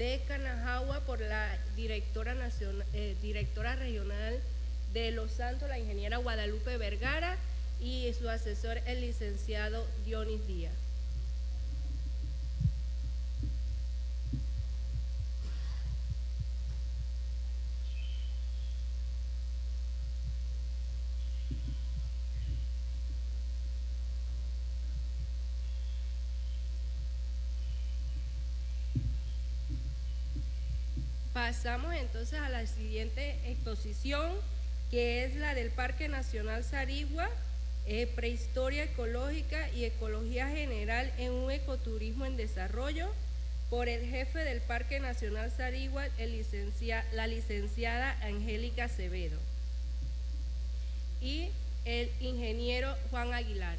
de Canajagua por la directora regional de Los Santos, la ingeniera Guadalupe Vergara, y su asesor, el licenciado Dionis Díaz. Pasamos entonces a la siguiente exposición, que es la del Parque Nacional Sarigua, Prehistoria Ecológica y Ecología General en un Ecoturismo en Desarrollo, por el jefe del Parque Nacional Sarigua, la licenciada Angélica Acevedo, y el ingeniero Juan Aguilar.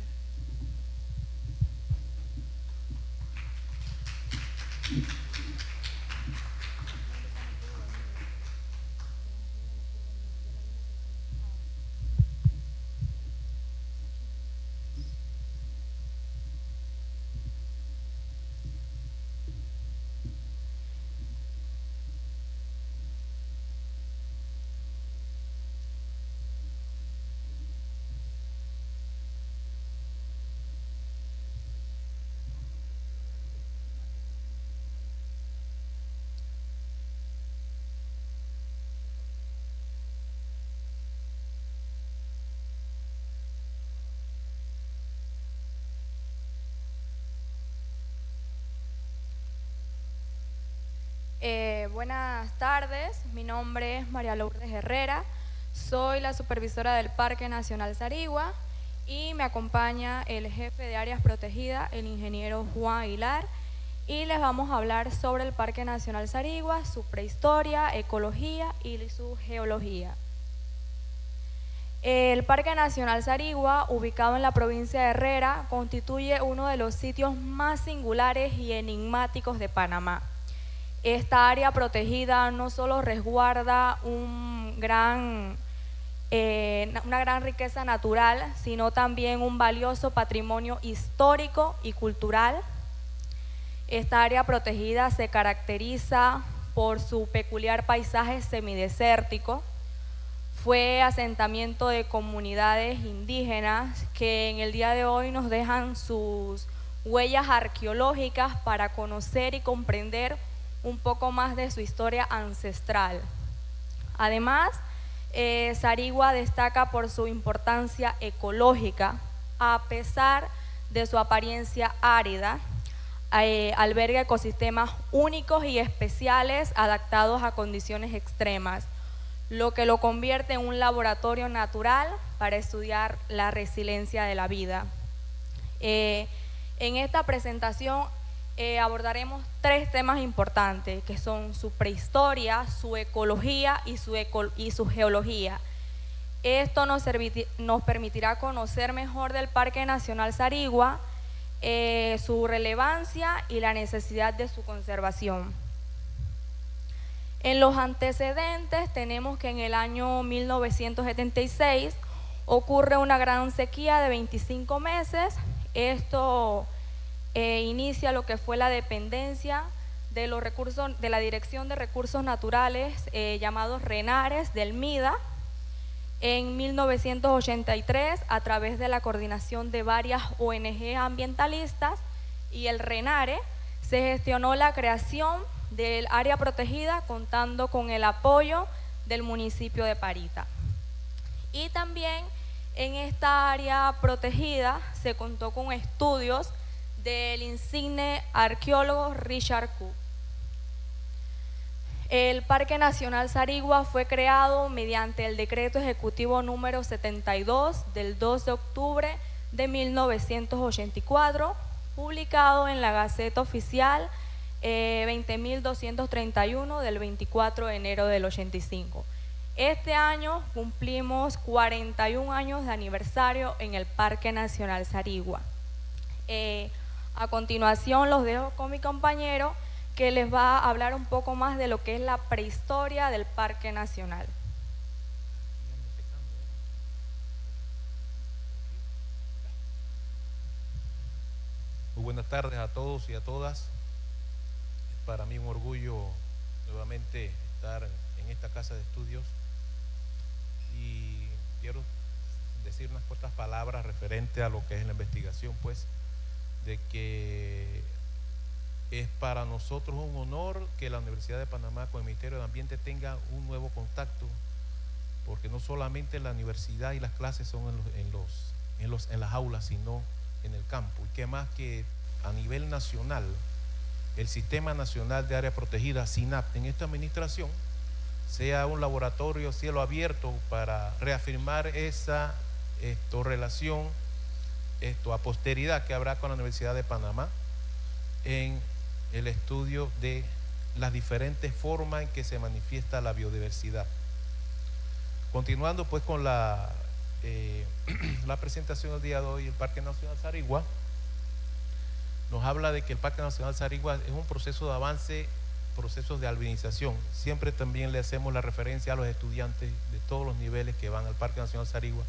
Buenas tardes, mi nombre es María Lourdes Herrera, soy la supervisora del Parque Nacional Sarigua y me acompaña el jefe de áreas protegidas, el ingeniero Juan Aguilar, y les vamos a hablar sobre el Parque Nacional Sarigua, su prehistoria, ecología y su geología. El Parque Nacional Sarigua, ubicado en la provincia de Herrera, constituye uno de los sitios más singulares y enigmáticos de Panamá. Esta área protegida no solo resguarda una gran riqueza natural, sino también un valioso patrimonio histórico y cultural. Esta área protegida se caracteriza por su peculiar paisaje semidesértico. Fue asentamiento de comunidades indígenas que en el día de hoy nos dejan sus huellas arqueológicas para conocer y comprender un poco más de su historia ancestral. Además, Sarigua destaca por su importancia ecológica, a pesar de su apariencia árida. Alberga ecosistemas únicos y especiales adaptados a condiciones extremas, lo que lo convierte en un laboratorio natural para estudiar la resiliencia de la vida. En esta presentación abordaremos tres temas importantes, que son su prehistoria, su ecología y su geología. Esto nos permitirá conocer mejor del Parque Nacional Sarigua, su relevancia y la necesidad de su conservación. En los antecedentes tenemos que en el año 1976 ocurre una gran sequía de 25 meses. Esto inicia lo que fue la dependencia de los recursos de la Dirección de Recursos Naturales, llamados RENARES del MIDA. En 1983, a través de la coordinación de varias ONG ambientalistas y el RENARE, se gestionó la creación del área protegida contando con el apoyo del municipio de Parita. Y también en esta área protegida se contó con estudios del insigne arqueólogo Richard Cook. El Parque Nacional Sarigua fue creado mediante el decreto ejecutivo número 72 del 2 de octubre de 1984, publicado en la Gaceta Oficial 20.231 del 24 de enero del 85. Este año cumplimos 41 años de aniversario en el Parque Nacional Sarigua. A continuación los dejo con mi compañero, que les va a hablar un poco más de lo que es la prehistoria del Parque Nacional. Muy buenas tardes a todos y a todas. Es para mí un orgullo nuevamente estar en esta casa de estudios y quiero decir unas cuantas palabras referente a lo que es la investigación, pues, de que es para nosotros un honor que la Universidad de Panamá con el Ministerio de Ambiente tenga un nuevo contacto, porque no solamente la universidad y las clases son en las aulas, sino en el campo. Y que más que a nivel nacional, el Sistema Nacional de Área Protegida, SINAP, en esta administración, sea un laboratorio cielo abierto para reafirmar esa relación a posteridad que habrá con la Universidad de Panamá en el estudio de las diferentes formas en que se manifiesta la biodiversidad. Continuando pues con la presentación del día de hoy, el Parque Nacional Sarigua nos habla de que el Parque Nacional Sarigua es un proceso de avance, procesos de albinización. Siempre también le hacemos la referencia a los estudiantes de todos los niveles que van al Parque Nacional Sarigua,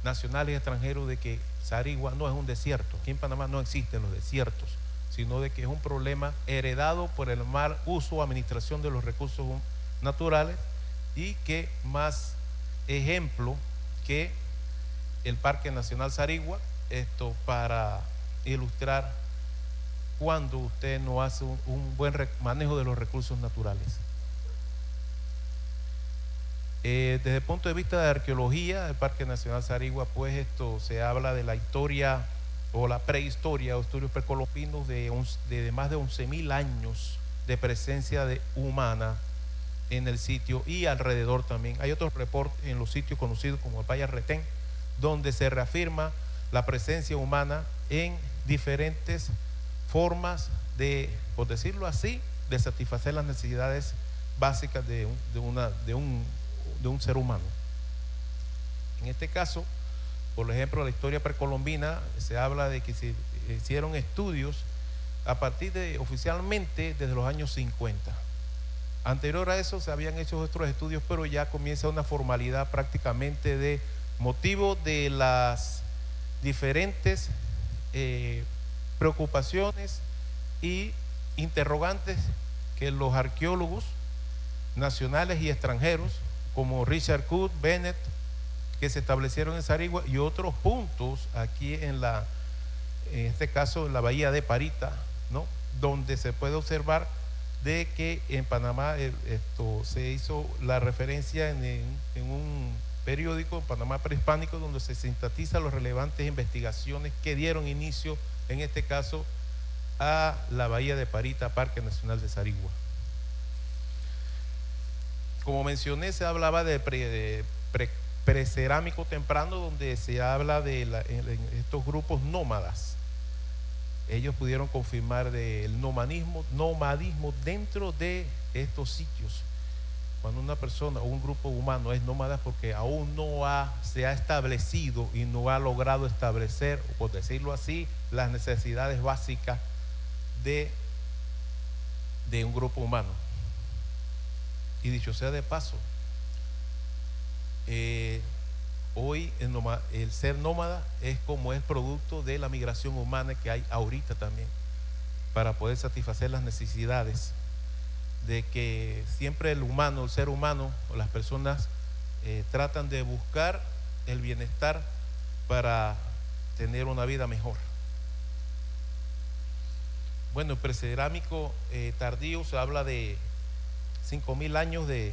nacionales y extranjeros, de que Sarigua no es un desierto. Aquí en Panamá no existen los desiertos, sino de que es un problema heredado por el mal uso o administración de los recursos naturales, y que más ejemplo que el Parque Nacional Sarigua, para ilustrar cuando usted no hace un buen manejo de los recursos naturales. Desde el punto de vista de arqueología, el Parque Nacional Sarigua, pues se habla de la historia o la prehistoria o estudios precolombinos de más de 11.000 años de presencia humana en el sitio y alrededor también. Hay otros reportes en los sitios conocidos como el Valle Retén, donde se reafirma la presencia humana en diferentes formas de, por decirlo así, de satisfacer las necesidades básicas de un ser humano. En este caso, por ejemplo, la historia precolombina, se habla de que se hicieron estudios a partir de, oficialmente, desde los años 50. Anterior a eso se habían hecho otros estudios, pero ya comienza una formalidad prácticamente de motivo de las diferentes preocupaciones y interrogantes que los arqueólogos nacionales y extranjeros, como Richard Cook, Bennett, que se establecieron en Sarigua, y otros puntos aquí en este caso en la bahía de Parita, ¿no?, donde se puede observar de que en Panamá se hizo la referencia en un periódico, Panamá Prehispánico, donde se sintetizan las relevantes investigaciones que dieron inicio, en este caso, a la bahía de Parita, Parque Nacional de Sarigua. Como mencioné, se hablaba de precerámico temprano, donde se habla de estos grupos nómadas. Ellos pudieron confirmar del nomadismo dentro de estos sitios. Cuando una persona o un grupo humano es nómada, porque aún no se ha establecido y no ha logrado establecer, por decirlo así, las necesidades básicas de un grupo humano. Y dicho sea de paso, hoy el ser nómada es como es producto de la migración humana que hay ahorita también, para poder satisfacer las necesidades de que siempre el ser humano o las personas tratan de buscar el bienestar para tener una vida mejor. Bueno, el precerámico tardío se habla de 5.000 años, de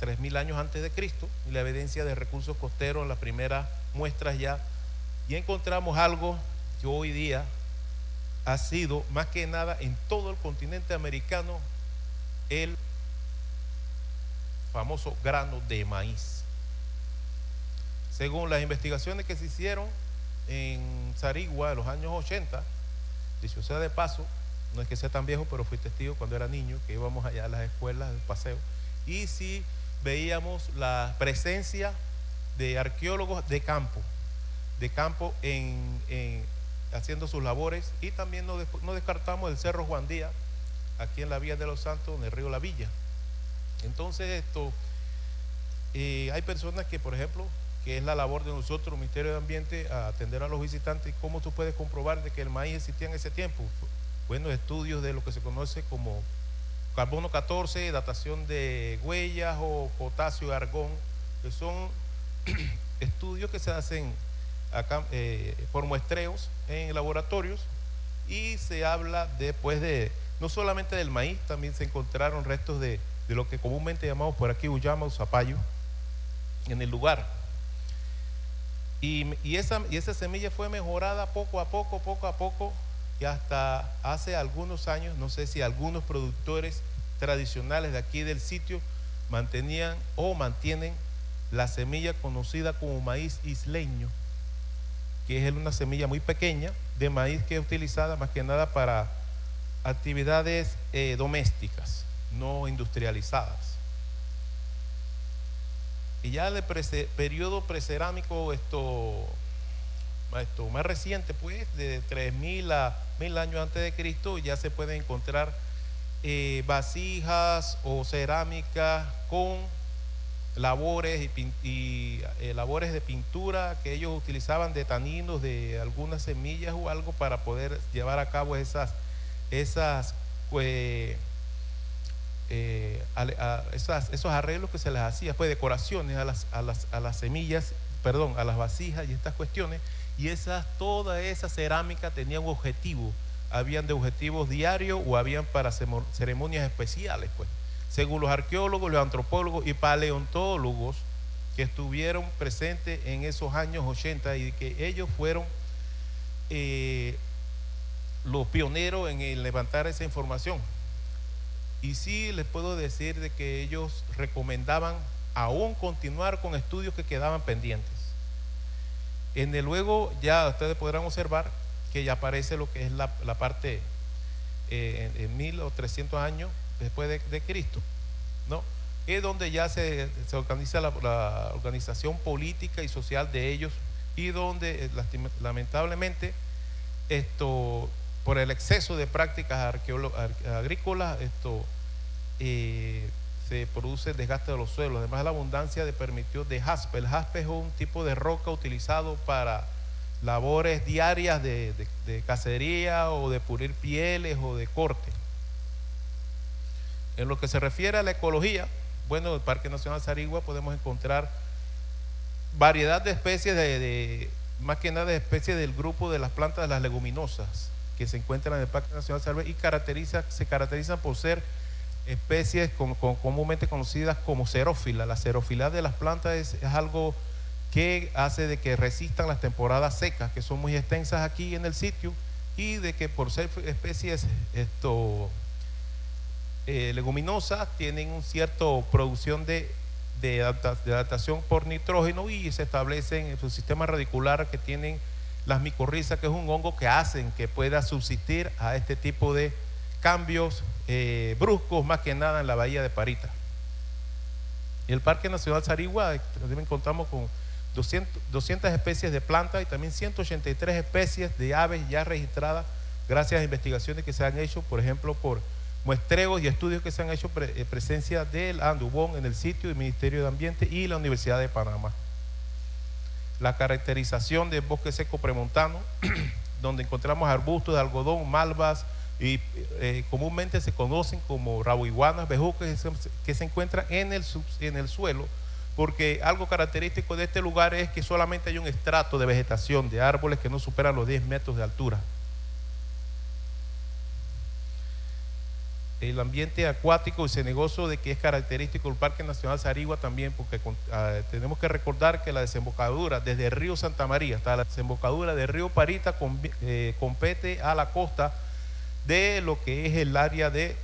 3.000 años antes de Cristo, y la evidencia de recursos costeros en las primeras muestras ya, y encontramos algo que hoy día ha sido más que nada en todo el continente americano, el famoso grano de maíz. Según las investigaciones que se hicieron en Sarigua en los años 80, dicho sea de paso, no es que sea tan viejo, pero fui testigo cuando era niño, que íbamos allá a las escuelas, de paseo, y sí veíamos la presencia de arqueólogos de campo haciendo sus labores, y también no descartamos el Cerro Juan Díaz, aquí en la Vía de los Santos, en el río La Villa. Entonces hay personas que, por ejemplo, que es la labor de nosotros, el Ministerio de Ambiente, a atender a los visitantes. ¿Cómo tú puedes comprobar de que el maíz existía en ese tiempo? Bueno, estudios de lo que se conoce como carbono 14, datación de huellas o potasio y argón, que son estudios que se hacen acá, por muestreos en laboratorios, y se habla después de no solamente del maíz, también se encontraron restos de lo que comúnmente llamamos por aquí uyama o zapallo en el lugar. Y esa semilla fue mejorada poco a poco, y hasta hace algunos años, no sé si algunos productores tradicionales de aquí del sitio mantenían o mantienen la semilla conocida como maíz isleño, que es una semilla muy pequeña de maíz que es utilizada más que nada para actividades domésticas, no industrializadas. Y ya en el periodo precerámico, más reciente, pues de 3000 a 1000 años antes de Cristo, ya se pueden encontrar vasijas o cerámica con labores y labores de pintura que ellos utilizaban de taninos de algunas semillas o algo para poder llevar a cabo esos arreglos que se les hacía, pues decoraciones a las semillas, perdón, a las vasijas y estas cuestiones. Y toda esa cerámica tenía un objetivo, habían de objetivos diarios o habían para ceremonias especiales, pues, según los arqueólogos, los antropólogos y paleontólogos que estuvieron presentes en esos años 80, y que ellos fueron los pioneros en levantar esa información. Y sí les puedo decir de que ellos recomendaban aún continuar con estudios que quedaban pendientes. Luego ya ustedes podrán observar que ya aparece lo que es la parte en 1000 o 300 años después de Cristo, ¿no? Es donde ya se organiza la organización política y social de ellos, y donde lamentablemente por el exceso de prácticas agrícolas se produce el desgaste de los suelos. Además, la abundancia permitió de jaspe. El jaspe es un tipo de roca utilizado para labores diarias de cacería o de pulir pieles o de corte. En lo que se refiere a la ecología, bueno, en el Parque Nacional Sarigua podemos encontrar variedad de especies, más que nada de especies del grupo de las plantas de las leguminosas que se encuentran en el Parque Nacional Sarigua, y se caracterizan por ser especies comúnmente conocidas como xerófilas. La xerofilidad de las plantas es algo que hace de que resistan las temporadas secas, que son muy extensas aquí en el sitio, y de que por ser especies leguminosas tienen una cierta producción de adaptación por nitrógeno, y se establecen en su sistema radicular que tienen las micorrizas, que es un hongo que hacen que pueda subsistir a este tipo de cambios bruscos, más que nada en la bahía de Parita. Y el Parque Nacional Sarigua también contamos con 200 especies de plantas y también 183 especies de aves ya registradas gracias a investigaciones que se han hecho, por ejemplo, por muestreos y estudios que se han hecho presencia del Andubón en el sitio, del Ministerio de Ambiente y la Universidad de Panamá. La caracterización del bosque seco premontano, donde encontramos arbustos de algodón, malvas, y comúnmente se conocen como raboiguanas, bejucos, que se encuentran en el suelo, porque algo característico de este lugar es que solamente hay un estrato de vegetación de árboles que no superan los 10 metros de altura. El ambiente acuático y cenagoso de que es característico del Parque Nacional Sarigua también, porque tenemos que recordar que la desembocadura desde el río Santa María hasta la desembocadura del río Parita compete a la costa de lo que es el área de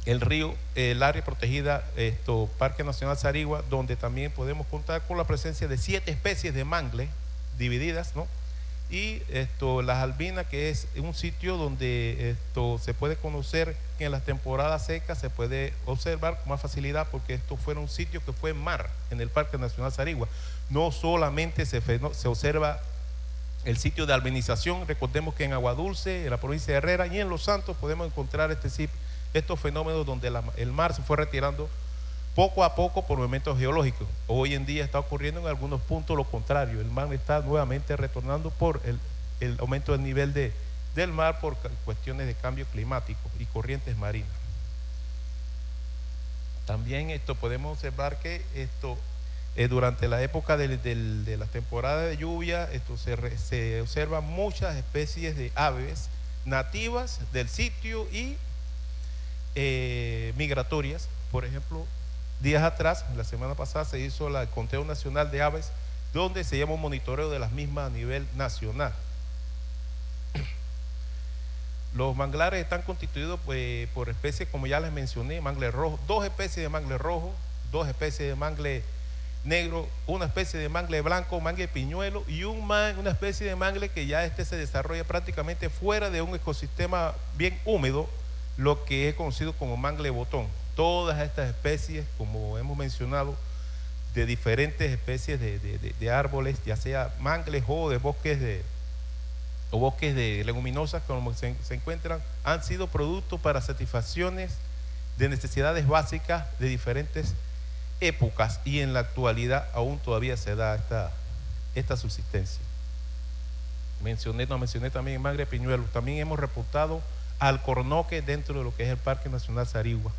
el río, el área protegida Parque Nacional Sarigua, donde también podemos contar con la presencia de 7 especies de mangle divididas, ¿no? Y las albinas, que es un sitio donde se puede conocer que en las temporadas secas se puede observar con más facilidad, porque esto fue un sitio que fue mar en el Parque Nacional Sarigua. No solamente se observa el sitio de albinización, recordemos que en Aguadulce, en la provincia de Herrera y en Los Santos podemos encontrar estos fenómenos donde el mar se fue retirando poco a poco por movimientos geológicos. Hoy en día está ocurriendo en algunos puntos lo contrario, el mar está nuevamente retornando por el aumento del nivel del mar por cuestiones de cambio climático y corrientes marinas. También podemos observar que durante la época de la temporada de lluvia se observan muchas especies de aves nativas del sitio y migratorias. Por ejemplo, días atrás, la semana pasada, se hizo el conteo nacional de aves, donde se llama un monitoreo de las mismas a nivel nacional. Los manglares están constituidos por especies, como ya les mencioné, mangle rojo, 2 especies de mangle rojo, 2 especies de mangle negro, una especie de mangle blanco, mangle piñuelo, y una especie de mangle que ya se desarrolla prácticamente fuera de un ecosistema bien húmedo, lo que es conocido como mangle botón. Todas estas especies, como hemos mencionado, de diferentes especies de árboles, ya sea mangles o de bosques de leguminosas, como se encuentran, han sido productos para satisfacciones de necesidades básicas de diferentes épocas, y en la actualidad aún todavía se da esta subsistencia. Mencioné también mangle piñuelo. También hemos reportado alcornoque dentro de lo que es el Parque Nacional Sarigua.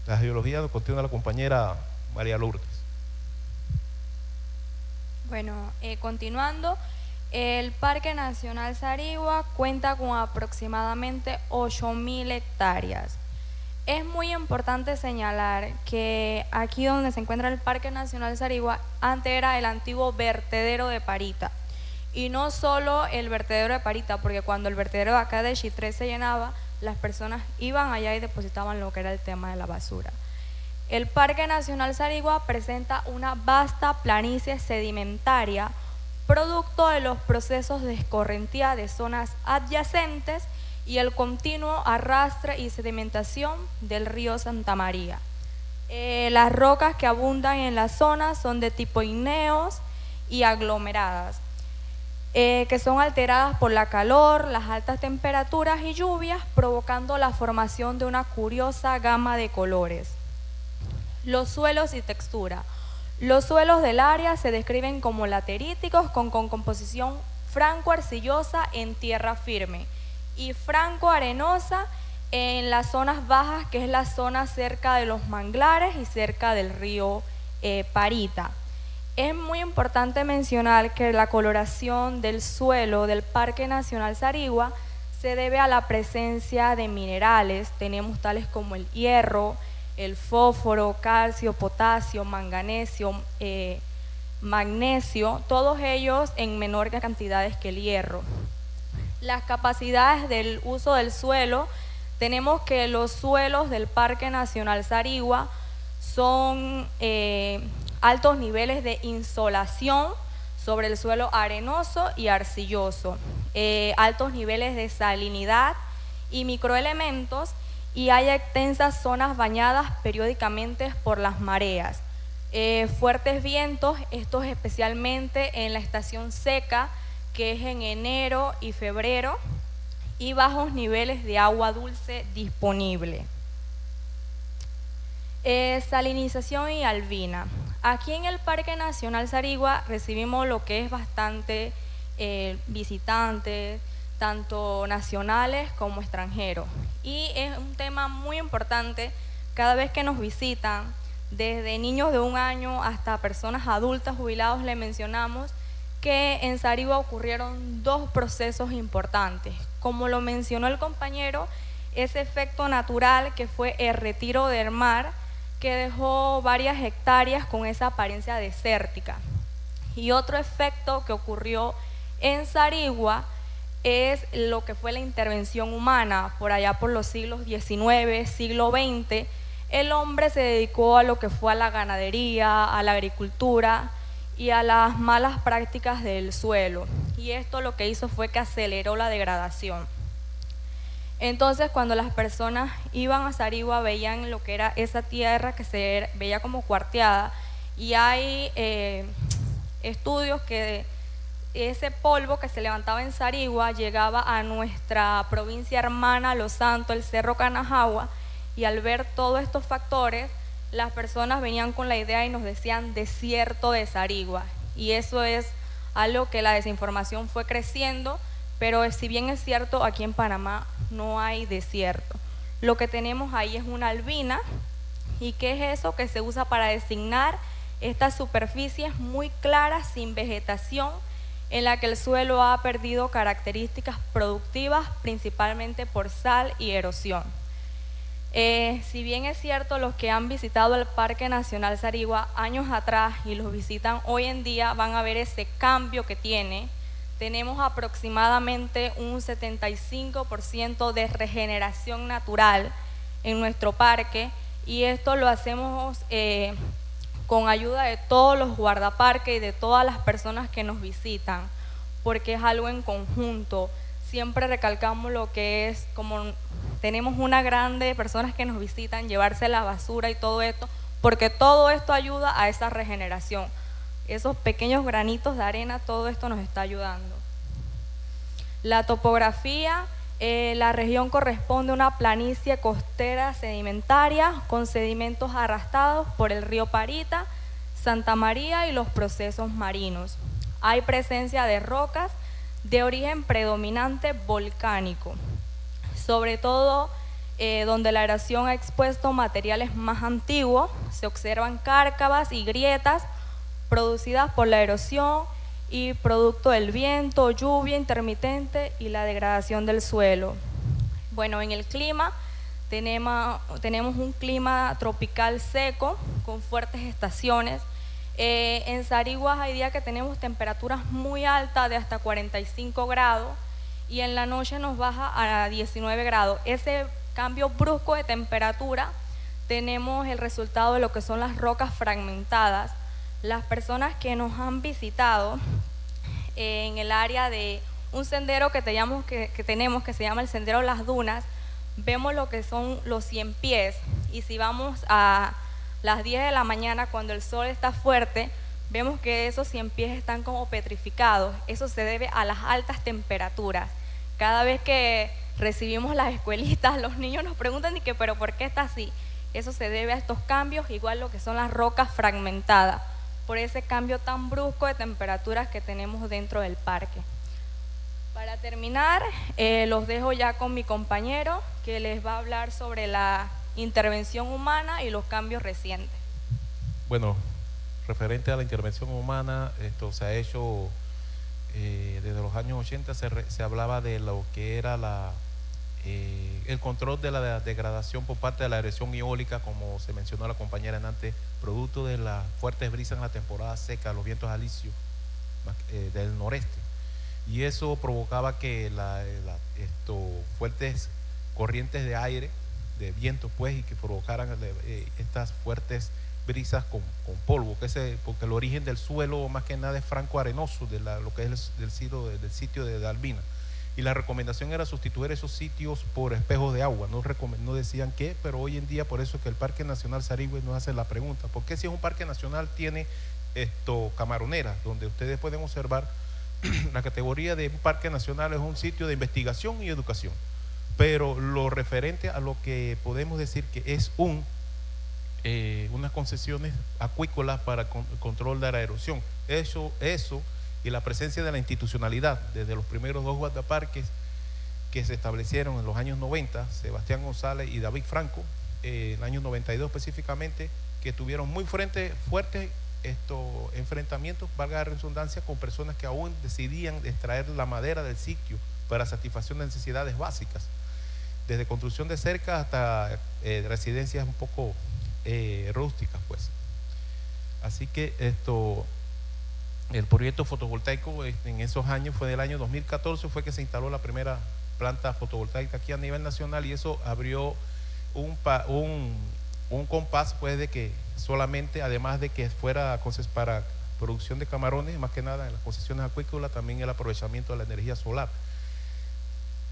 La geología nos continúa la compañera María Lourdes. Bueno, continuando, el Parque Nacional Sarigua cuenta con aproximadamente 8.000 hectáreas. Es muy importante señalar que aquí donde se encuentra el Parque Nacional Sarigua, antes era el antiguo vertedero de Parita. Y no solo el vertedero de Parita, porque cuando el vertedero de acá de Chitré se llenaba, las personas iban allá y depositaban lo que era el tema de la basura. El Parque Nacional Sarigua presenta una vasta planicie sedimentaria, producto de los procesos de escorrentía de zonas adyacentes y el continuo arrastre y sedimentación del río Santa María. Las rocas que abundan en la zona son de tipo ígneos y aglomeradas, que son alteradas por la calor, las altas temperaturas y lluvias, provocando la formación de una curiosa gama de colores. Los suelos y textura. Los suelos del área se describen como lateríticos con composición franco-arcillosa en tierra firme y franco-arenosa en las zonas bajas, que es la zona cerca de los manglares y cerca del río Parita. Es muy importante mencionar que la coloración del suelo del Parque Nacional Sarigua se debe a la presencia de minerales. Tenemos tales como el hierro, el fósforo, calcio, potasio, manganesio, magnesio, todos ellos en menores cantidades que el hierro. Las capacidades del uso del suelo, tenemos que los suelos del Parque Nacional Sarigua son altos niveles de insolación sobre el suelo arenoso y arcilloso, altos niveles de salinidad y microelementos, y hay extensas zonas bañadas periódicamente por las mareas. Fuertes vientos, estos especialmente en la estación seca, que es en enero y febrero, y bajos niveles de agua dulce disponible. Salinización y albina. Aquí en el Parque Nacional Sarigua recibimos lo que es bastante visitantes, tanto nacionales como extranjeros. Y es un tema muy importante cada vez que nos visitan, desde niños de 1 año hasta personas adultas, jubilados, le mencionamos que en Sarigua ocurrieron 2 procesos importantes. Como lo mencionó el compañero, ese efecto natural que fue el retiro del mar, que dejó varias hectáreas con esa apariencia desértica. Y otro efecto que ocurrió en Sarigua es lo que fue la intervención humana. Por allá por los siglos XIX, siglo XX, el hombre se dedicó a lo que fue a la ganadería, a la agricultura y a las malas prácticas del suelo. Y esto lo que hizo fue que aceleró la degradación. Entonces, cuando las personas iban a Sarigua, veían lo que era esa tierra que se veía como cuarteada, y hay estudios que ese polvo que se levantaba en Sarigua llegaba a nuestra provincia hermana, Los Santos, el Cerro Canajagua, y al ver todos estos factores, las personas venían con la idea y nos decían desierto de Sarigua, y eso es algo que la desinformación fue creciendo, pero si bien es cierto, aquí en Panamá no hay desierto. Lo que tenemos ahí es una albina, ¿Y qué es eso? Que se usa para designar estas superficies muy claras sin vegetación en la que el suelo ha perdido características productivas principalmente por sal y erosión. Si bien es cierto, los que han visitado el Parque Nacional Sarigua años atrás y los visitan hoy en día van a ver ese cambio que tiene. Tenemos aproximadamente un 75% de regeneración natural en nuestro parque, y esto lo hacemos con ayuda de todos los guardaparques y de todas las personas que nos visitan, porque es algo en conjunto. Siempre recalcamos lo que es, como tenemos una grande de personas que nos visitan, llevarse la basura y todo esto, porque todo esto ayuda a esa regeneración. Esos pequeños granitos de arena, todo esto nos está ayudando. La topografía, la región corresponde a una planicie costera sedimentaria con sedimentos arrastrados por el río Parita, Santa María y los procesos marinos. Hay presencia de rocas de origen predominante volcánico, sobre todo donde la erosión ha expuesto materiales más antiguos. Se observan cárcavas y grietas producidas por la erosión y producto del viento, lluvia intermitente y la degradación del suelo. Bueno, en el clima tenemos un clima tropical seco con fuertes estaciones. En Sarigua hay días que tenemos temperaturas muy altas de hasta 45 grados y en la noche nos baja a 19 grados. Ese cambio brusco de temperatura tenemos el resultado de lo que son las rocas fragmentadas. Las personas que nos han visitado en el área de un sendero que tenemos que se llama el Sendero Las Dunas, vemos lo que son los 100 pies, y si vamos a las 10 de la mañana cuando el sol está fuerte, vemos que esos 100 pies están como petrificados. Eso se debe a las altas temperaturas. Cada vez que recibimos las escuelitas, los niños nos preguntan pero ¿por qué está así? Eso se debe a estos cambios, igual lo que son las rocas fragmentadas, por ese cambio tan brusco de temperaturas que tenemos dentro del parque. Para terminar, los dejo ya con mi compañero, que les va a hablar sobre la intervención humana y los cambios recientes. Bueno, referente a la intervención humana, esto se ha hecho desde los años 80, se hablaba de lo que era el control de la degradación por parte de la erosión eólica, como se mencionó la compañera antes, producto de las fuertes brisas en la temporada seca, los vientos alisios del noreste, y eso provocaba que fuertes corrientes de aire, de viento pues, y que provocaran estas fuertes brisas con polvo, porque el origen del suelo más que nada es franco arenoso, de lo que es del sitio de Dalvina. Y la recomendación era sustituir esos sitios por espejos de agua. No decían qué, pero hoy en día, por eso es que el Parque Nacional Sarigua nos hace la pregunta: ¿por qué si es un parque nacional tiene camaroneras, donde ustedes pueden observar la categoría de un parque nacional es un sitio de investigación y educación? Pero lo referente a lo que podemos decir que es unas concesiones acuícolas para el control de la erosión, eso y la presencia de la institucionalidad desde los primeros dos guardaparques que se establecieron en los años 90, Sebastián González y David Franco, en el año 92 específicamente, que tuvieron muy fuertes enfrentamientos, valga la redundancia, con personas que aún decidían extraer la madera del sitio para satisfacción de necesidades básicas, desde construcción de cercas hasta residencias un poco rústicas pues. Así que el proyecto fotovoltaico en esos años fue del año 2014, fue que se instaló la primera planta fotovoltaica aquí a nivel nacional, y eso abrió un compás pues de que solamente, además de que fuera para producción de camarones, más que nada en las concesiones acuícolas, también el aprovechamiento de la energía solar.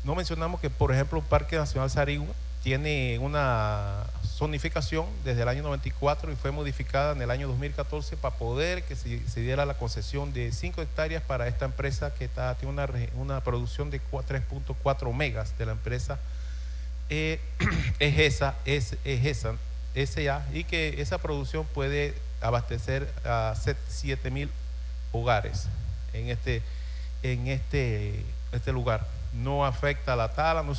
No mencionamos que, por ejemplo, el Parque Nacional Sarigua tiene una zonificación desde el año 94 y fue modificada en el año 2014 para poder que se diera la concesión de 5 hectáreas para esta empresa que tiene una producción de 3.4 megas de la empresa EGESA S.A., y que esa producción puede abastecer a 7.000 hogares en este lugar. no afecta a la tala, no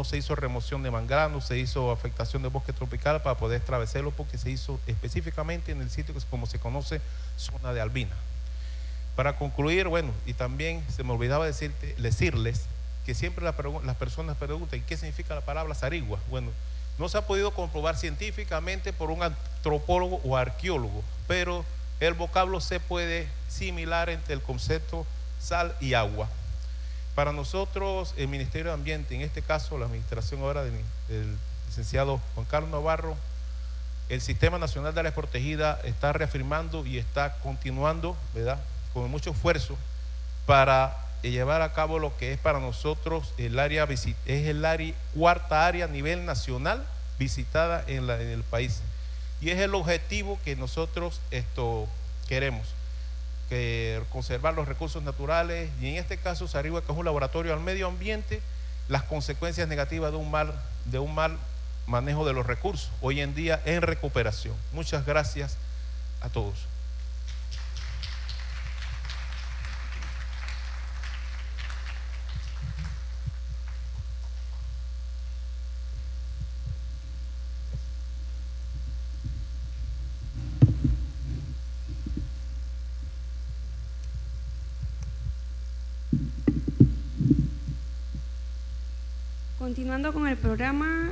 se hizo remoción de manglar, no se hizo afectación de bosque tropical para poder establecerlo, porque se hizo específicamente en el sitio que como se conoce zona de albina. Para concluir, bueno, y también se me olvidaba decirles que siempre las personas preguntan ¿qué significa la palabra zarigua? Bueno, no se ha podido comprobar científicamente por un antropólogo o arqueólogo, pero el vocablo se puede similar entre el concepto sal y agua. Para nosotros, el Ministerio de Ambiente, en este caso la administración ahora del licenciado Juan Carlos Navarro, el Sistema Nacional de Áreas Protegidas está reafirmando y está continuando, ¿verdad?, con mucho esfuerzo para llevar a cabo lo que es para nosotros es el cuarta área a nivel nacional visitada en el país, y es el objetivo que nosotros queremos, que conservar los recursos naturales, y en este caso Sarigua, que es un laboratorio al medio ambiente, las consecuencias negativas de un mal manejo de los recursos, hoy en día en recuperación. Muchas gracias a todos. Continuando con el programa,